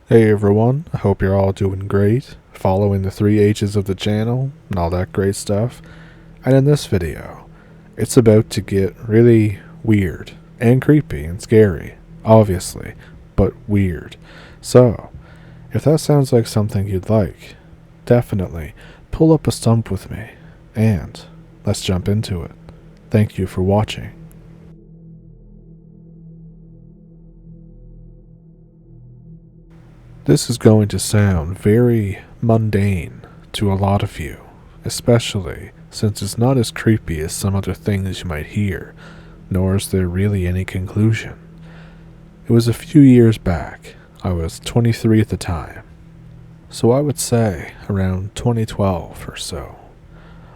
Hey everyone, I hope you're all doing great, following the 3 H's of the channel, and all that great stuff. And in this video, it's about to get really weird, and creepy, and scary, obviously, but weird. So, if that sounds like something you'd like, definitely pull up a stump with me, and let's jump into it. Thank you for watching. This is going to sound very mundane to a lot of you, especially since it's not as creepy as some other things you might hear, nor is there really any conclusion. It was a few years back. I was 23 at the time, so I would say around 2012 or so.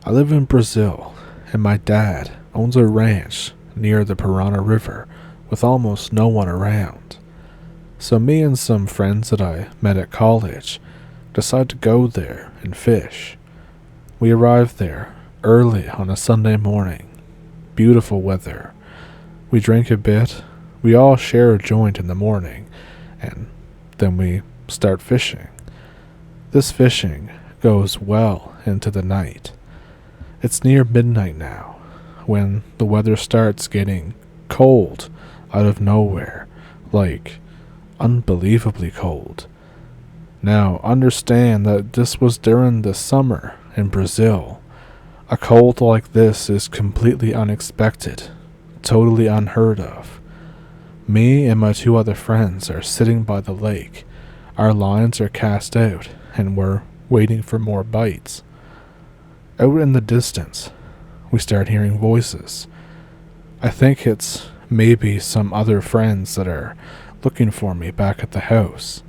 I live in Brazil, and my dad owns a ranch near the Paraná River with almost no one around. So me and some friends that I met at college decided to go there and fish. We arrived there early on a Sunday morning. Beautiful weather. We drank a bit. We all share a joint in the morning, and then we start fishing. This fishing goes well into the night. It's near midnight now, when the weather starts getting cold out of nowhere, like unbelievably cold. Now, understand that this was during the summer in Brazil. A cold like this is completely unexpected, totally unheard of. Me and my two other friends are sitting by the lake. Our lines are cast out, and we're waiting for more bites. Out in the distance, we start hearing voices. I think it's maybe some other friends that are looking for me back at the house.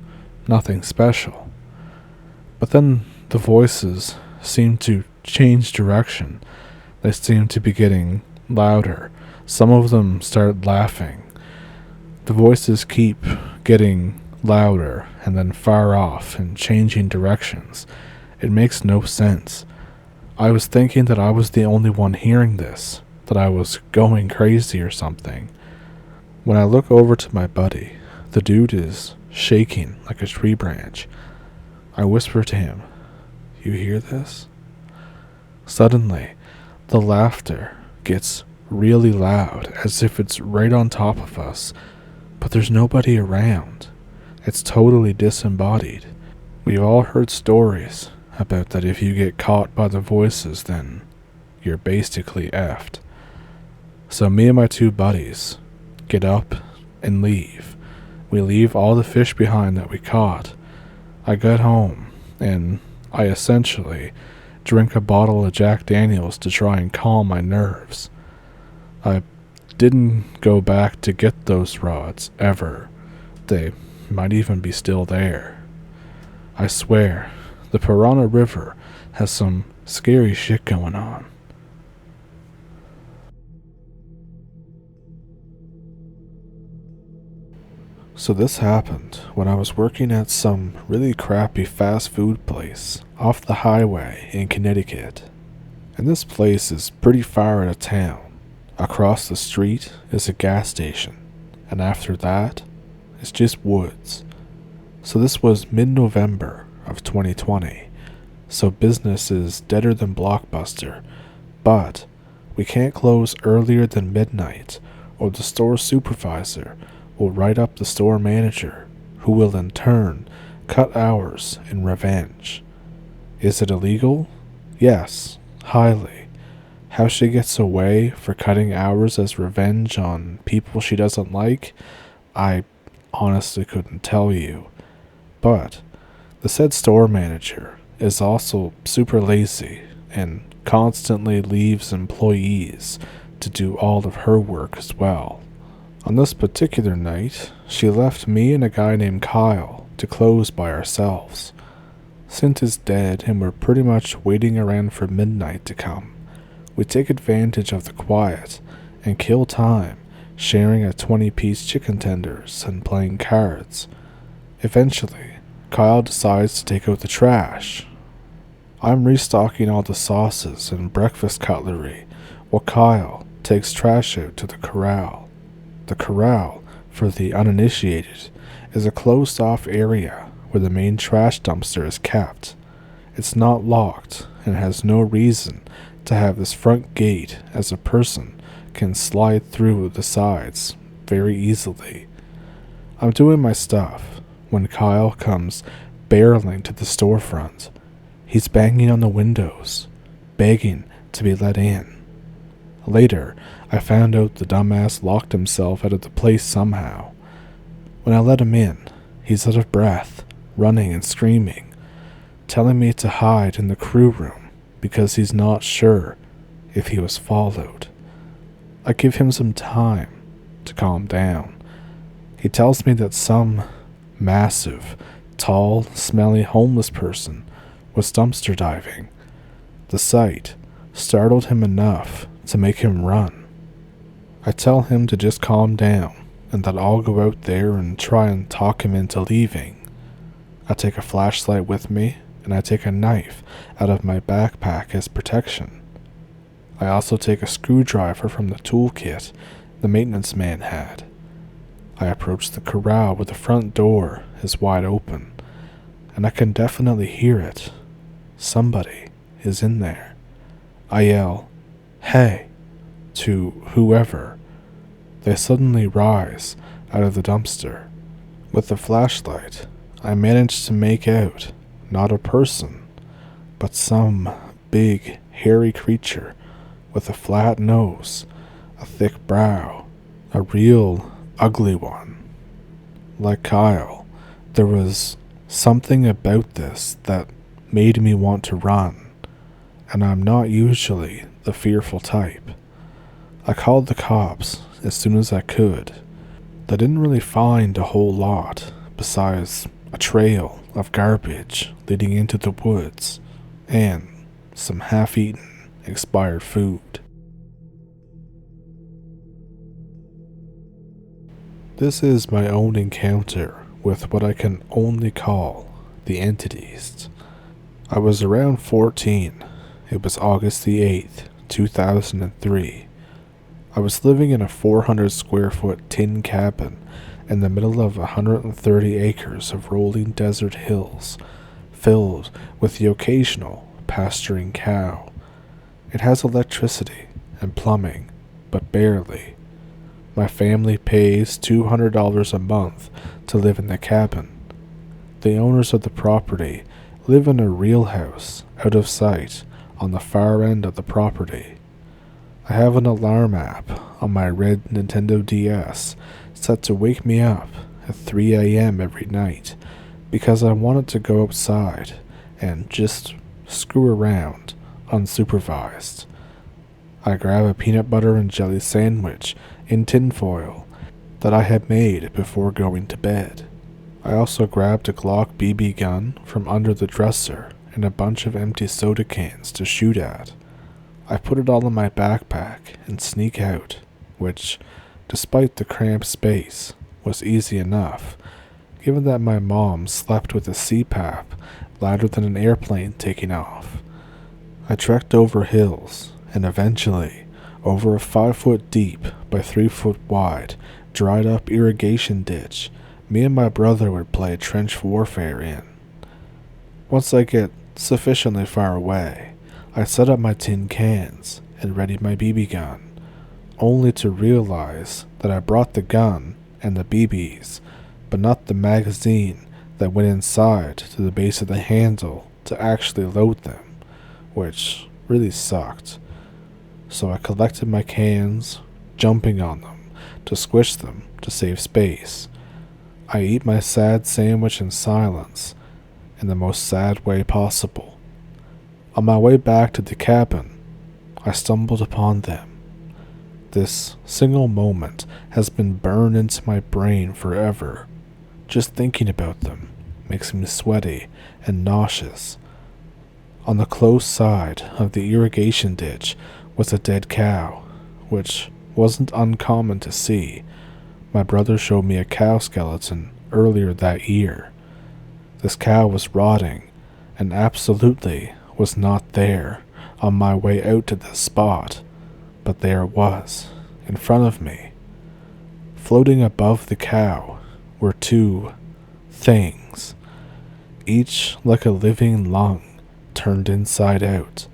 Nothing special. But then the voices seem to change direction. They seem to be getting louder. Some of them start laughing. The voices keep getting louder and then far off and changing directions. It makes no sense. I was thinking that I was the only one hearing this, that I was going crazy or something. When I look over to my buddy, the dude is shaking like a tree branch. I whisper to him, "You hear this?" Suddenly, the laughter gets really loud, as if it's right on top of us, but there's nobody around. It's totally disembodied. We've all heard stories about that if you get caught by the voices, then you're basically effed. So me and my two buddies get up and leave. We leave all the fish behind that we caught. I got home, and I essentially drink a bottle of Jack Daniels to try and calm my nerves. I didn't go back to get those rods, ever. They might even be still there. I swear, the Paraná River has some scary shit going on. So this happened when I was working at some really crappy fast food place off the highway in Connecticut. And this place is pretty far out of town. Across the street is a gas station, and after that, it's just woods. So this was mid-November of 2020, so business is deader than Blockbuster, but we can't close earlier than midnight, or the store supervisor will write up the store manager, who will in turn cut hours in revenge. Is it illegal? Yes, highly. How she gets away for cutting hours as revenge on people she doesn't like, I honestly couldn't tell you. But the said store manager is also super lazy and constantly leaves employees to do all of her work as well. On this particular night, she left me and a guy named Kyle to close by ourselves. Since it's dead and we're pretty much waiting around for midnight to come, we take advantage of the quiet and kill time sharing a 20-piece chicken tenders and playing cards. Eventually, Kyle decides to take out the trash. I'm restocking all the sauces and breakfast cutlery, while Kyle takes trash out to the corral. The corral, for the uninitiated, is a closed-off area where the main trash dumpster is kept. It's not locked and has no reason to have this front gate, as a person can slide through the sides very easily. I'm doing my stuff when Kyle comes barreling to the storefront. He's banging on the windows, begging to be let in. Later, I found out the dumbass locked himself out of the place somehow. When I let him in, he's out of breath, running and screaming, telling me to hide in the crew room because he's not sure if he was followed. I give him some time to calm down. He tells me that some massive, tall, smelly homeless person was dumpster diving. The sight startled him enough to make him run. I tell him to just calm down and that I'll go out there and try and talk him into leaving. I take a flashlight with me and I take a knife out of my backpack as protection. I also take a screwdriver from the toolkit the maintenance man had. I approach the corral where the front door is wide open, and I can definitely hear it. Somebody is in there. I yell, "Hey," to whoever. They suddenly rise out of the dumpster. With the flashlight, I manage to make out not a person, but some big, hairy creature with a flat nose, a thick brow, a real ugly one. Like Kyle, there was something about this that made me want to run, and I'm not usually the fearful type. I called the cops as soon as I could. They didn't really find a whole lot besides a trail of garbage leading into the woods and some half-eaten expired food. This is my own encounter with what I can only call the entities. I was around 14. It was August the 8th, 2003. I was living in a 400 square foot tin cabin in the middle of 130 acres of rolling desert hills, filled with the occasional pasturing cow. It has electricity and plumbing, but barely. My family pays $200 a month to live in the cabin. The owners of the property live in a real house out of sight on the far end of the property. I have an alarm app on my red Nintendo DS set to wake me up at 3 a.m. every night because I wanted to go outside and just screw around unsupervised. I grab a peanut butter and jelly sandwich in tinfoil that I had made before going to bed. I also grabbed a Glock BB gun from under the dresser and a bunch of empty soda cans to shoot at. I put it all in my backpack and sneak out, which, despite the cramped space, was easy enough, given that my mom slept with a CPAP louder than an airplane taking off. I trekked over hills, and eventually over a 5-foot deep by 3-foot wide, dried up irrigation ditch me and my brother would play trench warfare in. Once I get sufficiently far away, I set up my tin cans and readied my BB gun, only to realize that I brought the gun and the BBs, but not the magazine that went inside to the base of the handle to actually load them, which really sucked. So I collected my cans, jumping on them to squish them to save space. I eat my sad sandwich in silence, in the most sad way possible. On my way back to the cabin, I stumbled upon them. This single moment has been burned into my brain forever. Just thinking about them makes me sweaty and nauseous. On the close side of the irrigation ditch was a dead cow, which wasn't uncommon to see. My brother showed me a cow skeleton earlier that year. This cow was rotting and absolutely was not there on my way out to this spot, but there it was, in front of me. Floating above the cow were two things. each like a living lung turned inside out,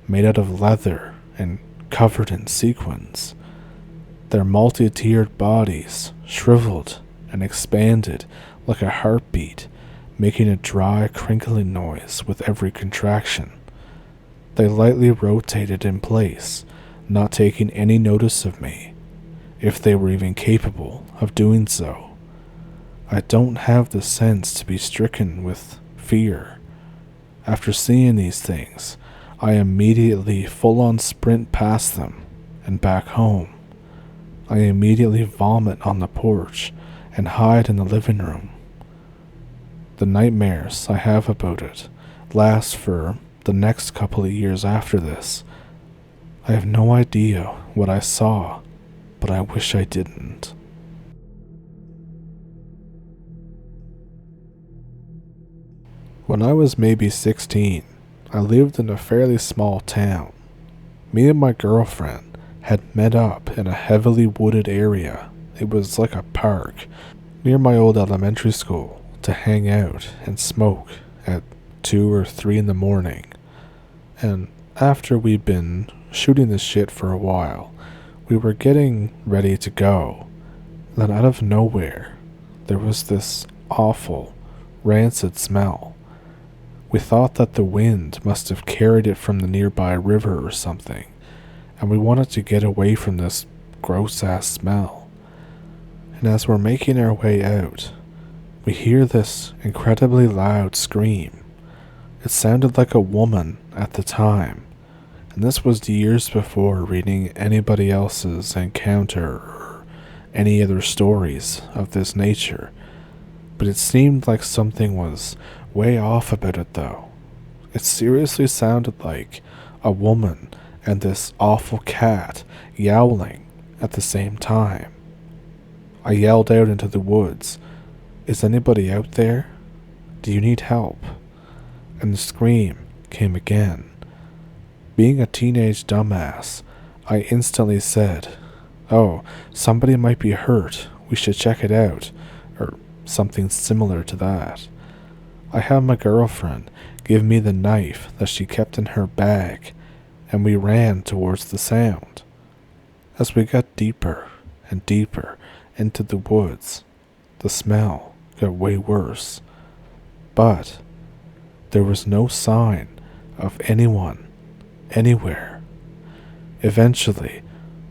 made out of leather and covered in sequins. Their multi-tiered bodies shriveled and expanded like a heartbeat, making a dry, crinkling noise with every contraction. They lightly rotated in place, not taking any notice of me, if they were even capable of doing so. I don't have the sense to be stricken with fear. After seeing these things, I immediately full-on sprint past them and back home. I immediately vomit on the porch and hide in the living room. The nightmares I have about it last for the next couple of years after this. I have no idea what I saw, but I wish I didn't. When I was maybe 16, I lived in a fairly small town. Me and my girlfriend had met up in a heavily wooded area. It was like a park near my old elementary school to hang out and smoke at 2 or 3 in the morning. And after we'd been shooting the shit for a while, we were getting ready to go. Then out of nowhere, there was this awful, rancid smell. We thought that the wind must have carried it from the nearby river or something, and we wanted to get away from this gross-ass smell. And as we're making our way out, we hear this incredibly loud scream. It sounded like a woman at the time, and this was years before reading anybody else's encounter or any other stories of this nature. But it seemed like something was way off about it though. It seriously sounded like a woman and this awful cat yowling at the same time. I yelled out into the woods, "Is anybody out there? Do you need help?" And the scream came again. Being a teenage dumbass, I instantly said, "Oh, somebody might be hurt, we should check it out," or something similar to that. I had my girlfriend give me the knife that she kept in her bag, and we ran towards the sound. As we got deeper and deeper into the woods, the smell got way worse. But there was no sign of anyone anywhere. Eventually,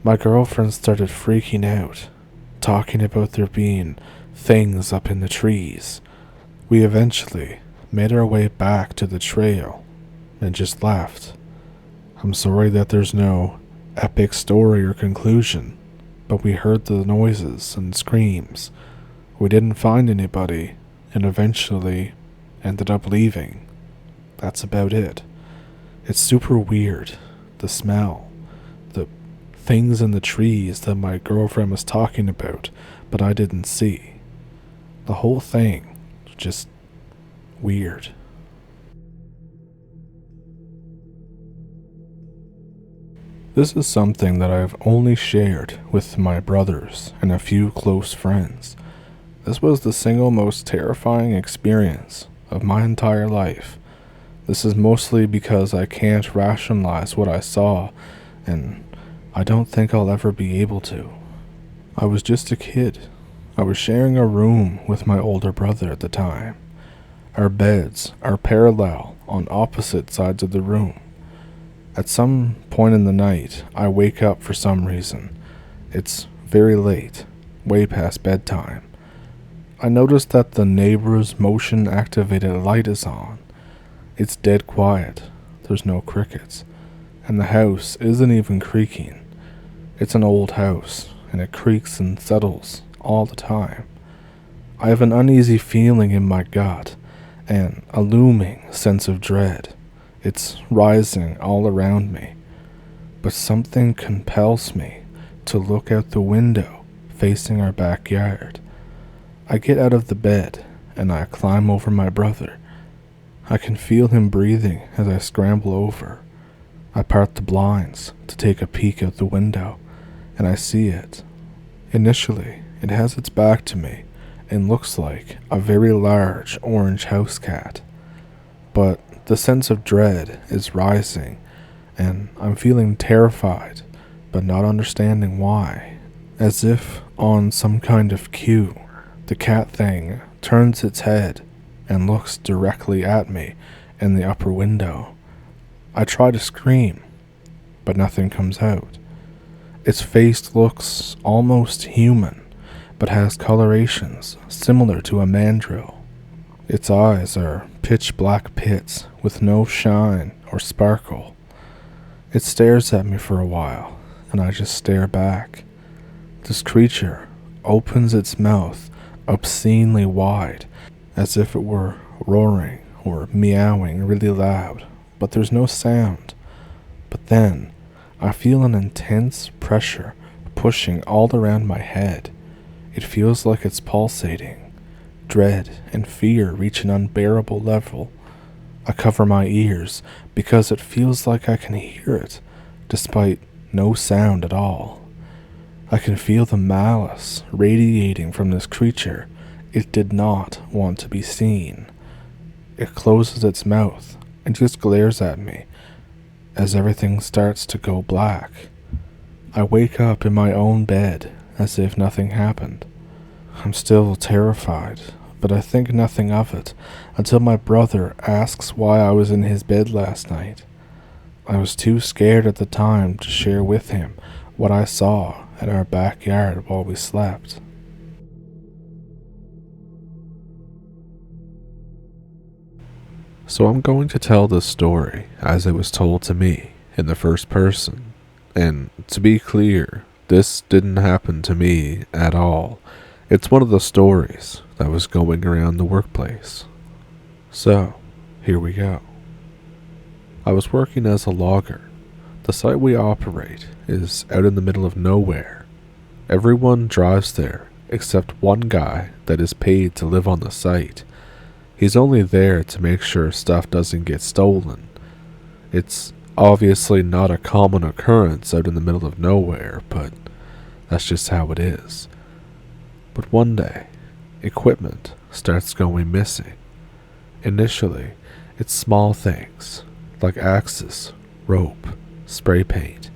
my girlfriend started freaking out, talking about there being things up in the trees. We eventually made our way back to the trail and just left. I'm sorry that there's no epic story or conclusion, but we heard the noises and screams. We didn't find anybody and eventually ended up leaving. That's about it. It's super weird, the smell, the things in the trees that my girlfriend was talking about, but I didn't see. The whole thing, just weird. This is something that I've only shared with my brothers and a few close friends. This was the single most terrifying experience of my entire life. This is mostly because I can't rationalize what I saw, and I don't think I'll ever be able to. I was just a kid. I was sharing a room with my older brother at the time. Our beds are parallel on opposite sides of the room. At some point in the night, I wake up for some reason. It's very late, way past bedtime. I notice that the neighbor's motion-activated light is on. It's dead quiet, there's no crickets, and the house isn't even creaking. It's an old house, and it creaks and settles all the time. I have an uneasy feeling in my gut, and a looming sense of dread. It's rising all around me, but something compels me to look out the window facing our backyard. I get out of the bed, and I climb over my brother. I can feel him breathing as I scramble over. I part the blinds to take a peek out the window, and I see it. Initially, it has its back to me and looks like a very large orange house cat. but the sense of dread is rising, and I'm feeling terrified, but not understanding why. As if on some kind of cue, the cat thing turns its head and looks directly at me in the upper window. I try to scream, but nothing comes out. Its face looks almost human, but has colorations similar to a mandrill. Its eyes are pitch black pits with no shine or sparkle. It stares at me for a while, and I just stare back. This creature opens its mouth obscenely wide, as if it were roaring or meowing really loud, but there's no sound. But then, I feel an intense pressure pushing all around my head. It feels like it's pulsating. Dread and fear reach an unbearable level. I cover my ears because it feels like I can hear it, despite no sound at all. I can feel the malice radiating from this creature. It did not want to be seen. It closes its mouth and just glares at me as everything starts to go black. I wake up in my own bed as if nothing happened. I'm still terrified, but I think nothing of it until my brother asks why I was in his bed last night. I was too scared at the time to share with him what I saw in our backyard while we slept. So I'm going to tell this story as it was told to me in the first person. And to be clear, this didn't happen to me at all. It's one of the stories that was going around the workplace. So, here we go. I was working as a logger. The site we operate is out in the middle of nowhere. Everyone drives there except one guy that is paid to live on the site. He's only there to make sure stuff doesn't get stolen. It's obviously not a common occurrence out in the middle of nowhere, but that's just how it is. But one day, equipment starts going missing. Initially, it's small things like axes, rope, spray paint.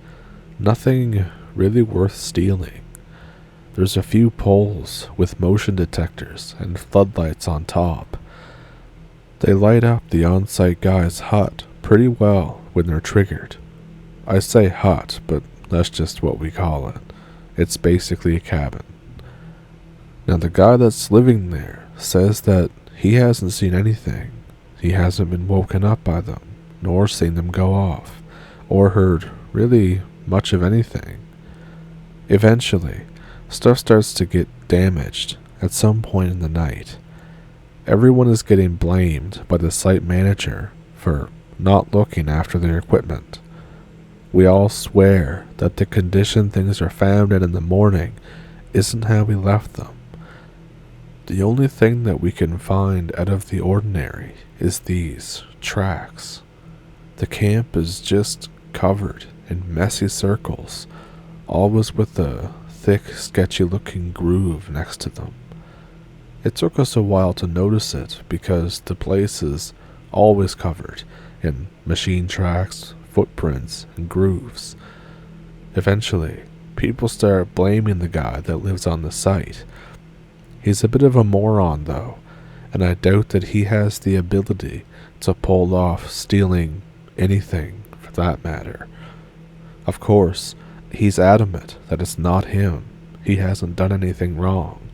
Nothing really worth stealing. There's a few poles with motion detectors and floodlights on top. They light up the on-site guy's hut pretty well when they're triggered. I say hut, but that's just what we call it. It's basically a cabin. Now the guy that's living there says that he hasn't seen anything. He hasn't been woken up by them, nor seen them go off, or heard really much of anything. Eventually, stuff starts to get damaged at some point in the night. Everyone is getting blamed by the site manager for not looking after their equipment. We all swear that the condition things are found in the morning isn't how we left them. The only thing that we can find out of the ordinary is these tracks. The camp is just covered in messy circles, always with a thick, sketchy-looking groove next to them. It took us a while to notice it because the place is always covered in machine tracks, footprints, and grooves. Eventually, people start blaming the guy that lives on the site. He's a bit of a moron though, and I doubt that he has the ability to pull off stealing anything for that matter. Of course, he's adamant that it's not him. He hasn't done anything wrong.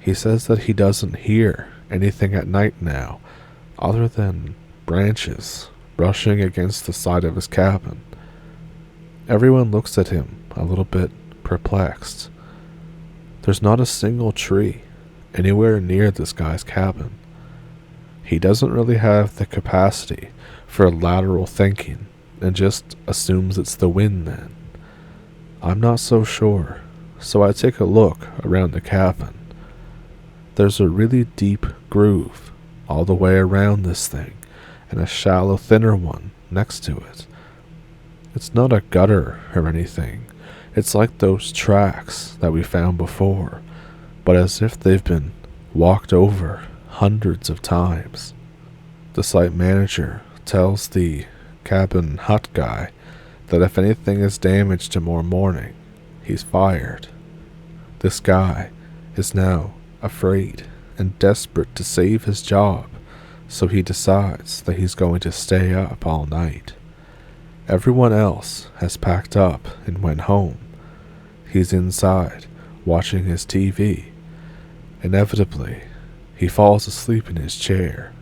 He says that he doesn't hear anything at night now, other than branches brushing against the side of his cabin. Everyone looks at him a little bit perplexed. There's not a single tree anywhere near this guy's cabin. He doesn't really have the capacity for lateral thinking and just assumes it's the wind then. I'm not so sure, so I take a look around the cabin. There's a really deep groove all the way around this thing, and a shallow, thinner one next to it. It's not a gutter or anything. It's like those tracks that we found before, but as if they've been walked over hundreds of times. The site manager tells the cabin hut guy that if anything is damaged tomorrow morning, he's fired. This guy is now afraid and desperate to save his job, so he decides that he's going to stay up all night. Everyone else has packed up and went home. He's inside, watching his TV. Inevitably, he falls asleep in his chair.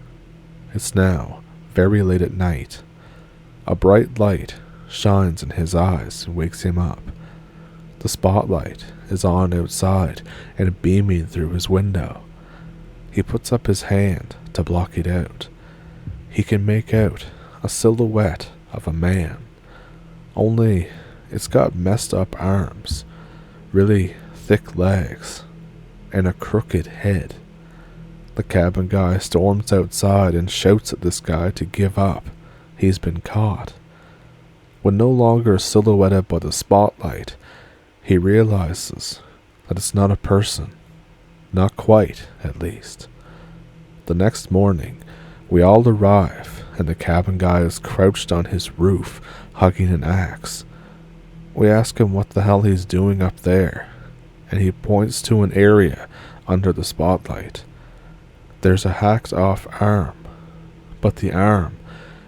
It's now very late at night. A bright light shines in his eyes and wakes him up. The spotlight is on outside and beaming through his window. He puts up his hand to block it out. He can make out a silhouette of a man. Only it's got messed up arms, really thick legs, and a crooked head. The cabin guy storms outside and shouts at this guy to give up. He's been caught. When no longer silhouetted by the spotlight, he realizes that it's not a person. Not quite, at least. The next morning, we all arrive, and the cabin guy is crouched on his roof, hugging an axe. We ask him what the hell he's doing up there, and he points to an area under the spotlight. There's a hacked off arm, but the arm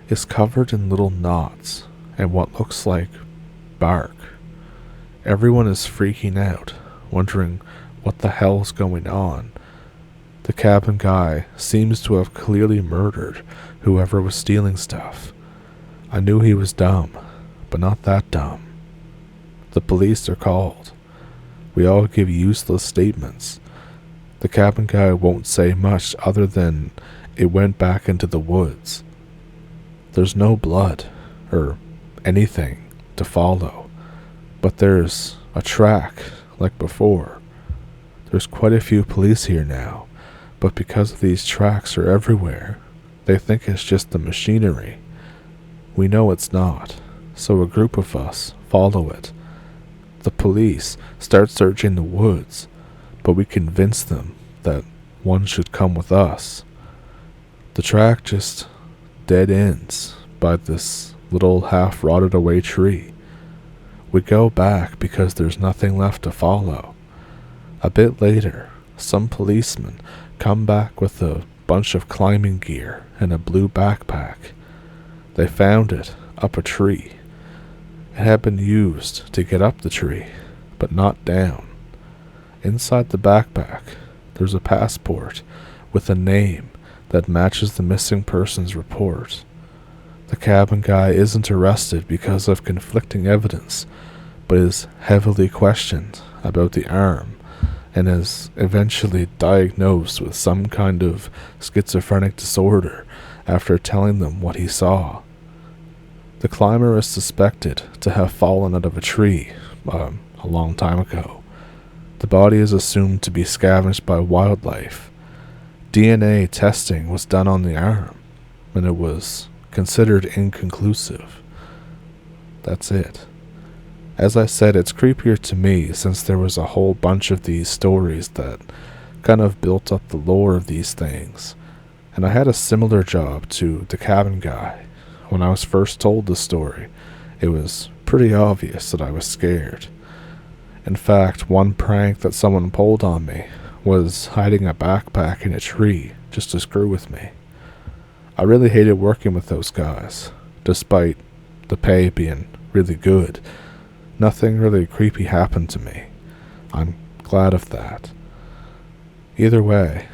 is covered in little knots and what looks like bark. Everyone is freaking out, wondering what the hell's going on. The cabin guy seems to have clearly murdered whoever was stealing stuff. I knew he was dumb, but not that dumb. The police are called. We all give useless statements. The cabin guy won't say much other than it went back into the woods. There's no blood or anything to follow, but there's a track like before. There's quite a few police here now, but because these tracks are everywhere, they think it's just the machinery. We know it's not, so a group of us follow it. The police start searching the woods, but we convince them that one should come with us. The track just dead ends by this little half-rotted away tree. We go back because there's nothing left to follow. A bit later, some policemen come back with a bunch of climbing gear and a blue backpack. They found it up a tree. It had been used to get up the tree, but not down. Inside the backpack, there's a passport with a name that matches the missing person's report. The cabin guy isn't arrested because of conflicting evidence, but is heavily questioned about the arm and is eventually diagnosed with some kind of schizophrenic disorder after telling them what he saw. The climber is suspected to have fallen out of a tree a long time ago. The body is assumed to be scavenged by wildlife. DNA testing was done on the arm, and it was considered inconclusive. That's it. As I said, it's creepier to me since there was a whole bunch of these stories that kind of built up the lore of these things, and I had a similar job to the cabin guy. When I was first told the story, it was pretty obvious that I was scared. In fact, one prank that someone pulled on me was hiding a backpack in a tree just to screw with me. I really hated working with those guys, despite the pay being really good. Nothing really creepy happened to me. I'm glad of that. Either way,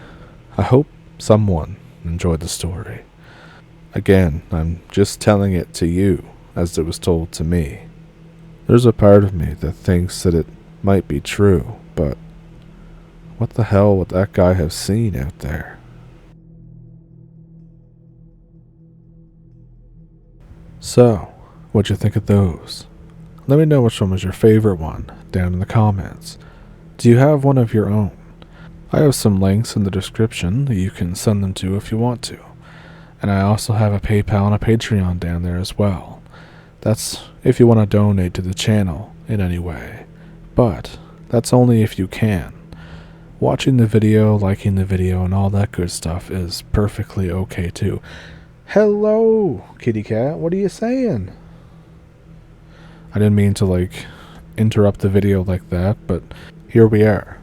I hope someone enjoyed the story. Again, I'm just telling it to you as it was told to me. There's a part of me that thinks that it might be true, but what the hell would that guy have seen out there? So, what'd you think of those? Let me know which one was your favorite one down in the comments. Do you have one of your own? I have some links in the description that you can send them to if you want to. And I also have a PayPal and a Patreon down there as well. That's if you want to donate to the channel in any way. But that's only if you can. Watching the video, liking the video, and all that good stuff is perfectly okay too. Hello, kitty cat. What are you saying? I didn't mean to, interrupt the video like that, but here we are.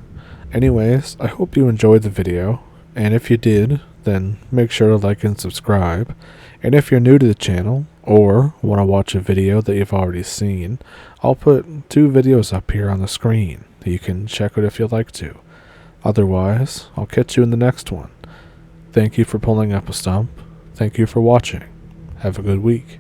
Anyways, I hope you enjoyed the video, and if you did, then make sure to like and subscribe. And if you're new to the channel, or want to watch a video that you've already seen, I'll put 2 videos up here on the screen that you can check out if you'd like to. Otherwise, I'll catch you in the next one. Thank you for pulling up a stump. Thank you for watching. Have a good week.